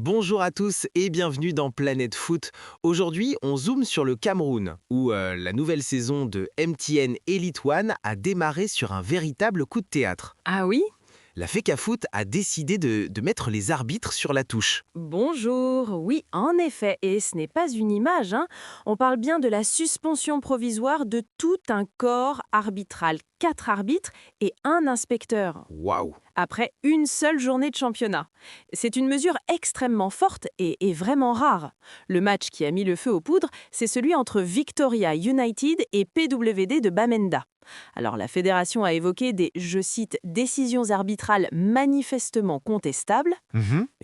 Bonjour à tous et bienvenue dans Planète Foot. Aujourd'hui, on zoome sur le Cameroun, où la nouvelle saison de MTN Elite One a démarré sur un véritable coup de théâtre. Ah oui? La FECAFOOT a décidé de mettre les arbitres sur la touche. Bonjour. Oui, en effet, et ce n'est pas une image, hein. On parle bien de la suspension provisoire de tout un corps arbitral. 4 arbitres et un inspecteur. Waouh! Après une seule journée de championnat. C'est une mesure extrêmement forte et vraiment rare. Le match qui a mis le feu aux poudres, c'est celui entre Victoria United et PWD de Bamenda. Alors la fédération a évoqué des, je cite, décisions arbitrales manifestement contestables.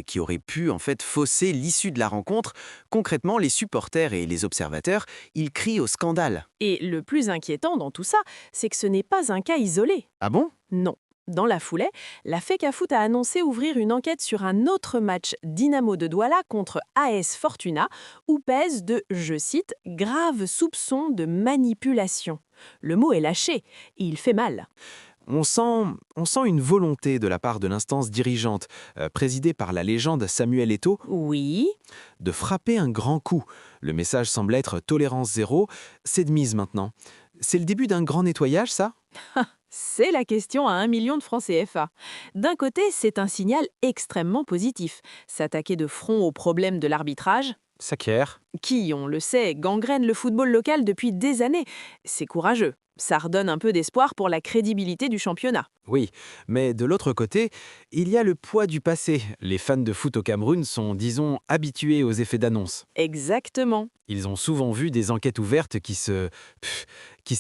Qui aurait pu en fait fausser l'issue de la rencontre. Concrètement, les supporters et les observateurs, ils crient au scandale. Et le plus inquiétant dans tout ça, c'est que ce n'est pas un cas isolé. Ah bon? Non. Dans la foulée, la FECAFOOT a annoncé ouvrir une enquête sur un autre match Dynamo de Douala contre AS Fortuna, où pèse de, je cite, graves soupçons de manipulation. Le mot est lâché, et il fait mal. On sent une volonté de la part de l'instance dirigeante, présidée par la légende Samuel Eto'o, Oui, de frapper un grand coup. Le message semble être tolérance zéro, c'est de mise maintenant. C'est le début d'un grand nettoyage, ça? c'est la question à 1 million de francs CFA. D'un côté, c'est un signal extrêmement positif. S'attaquer de front aux problèmes de l'arbitrage, S'acquiert. qui, on le sait, gangrène le football local depuis des années. C'est courageux. Ça redonne un peu d'espoir pour la crédibilité du championnat. Oui, mais de l'autre côté, il y a le poids du passé. Les fans de foot au Cameroun sont, disons, habitués aux effets d'annonce. Exactement. Ils ont souvent vu des enquêtes ouvertes qui se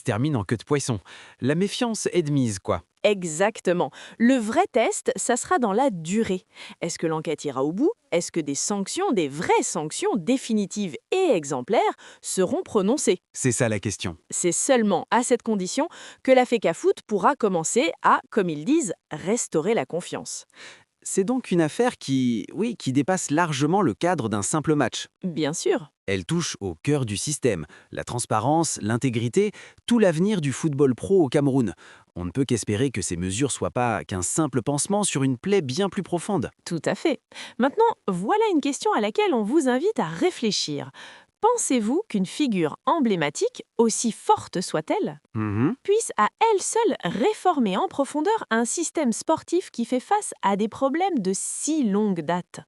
terminent en queue de poisson. La méfiance est de mise, quoi. Exactement. Le vrai test, ça sera dans la durée. Est-ce que l'enquête ira au bout? Est-ce que des sanctions, des vraies sanctions définitives et exemplaires seront prononcées? C'est ça la question. C'est seulement à cette condition que la FECAFOOT pourra commencer à, comme ils disent, restaurer la confiance. C'est donc une affaire qui dépasse largement le cadre d'un simple match. Bien sûr. Elle touche au cœur du système, la transparence, l'intégrité, tout l'avenir du football pro au Cameroun. On ne peut qu'espérer que ces mesures soient pas qu'un simple pansement sur une plaie bien plus profonde. Tout à fait. Maintenant, voilà une question à laquelle on vous invite à réfléchir. Pensez-vous qu'une figure emblématique, aussi forte soit-elle, Mhm. puisse à elle seule réformer en profondeur un système sportif qui fait face à des problèmes de si longue date?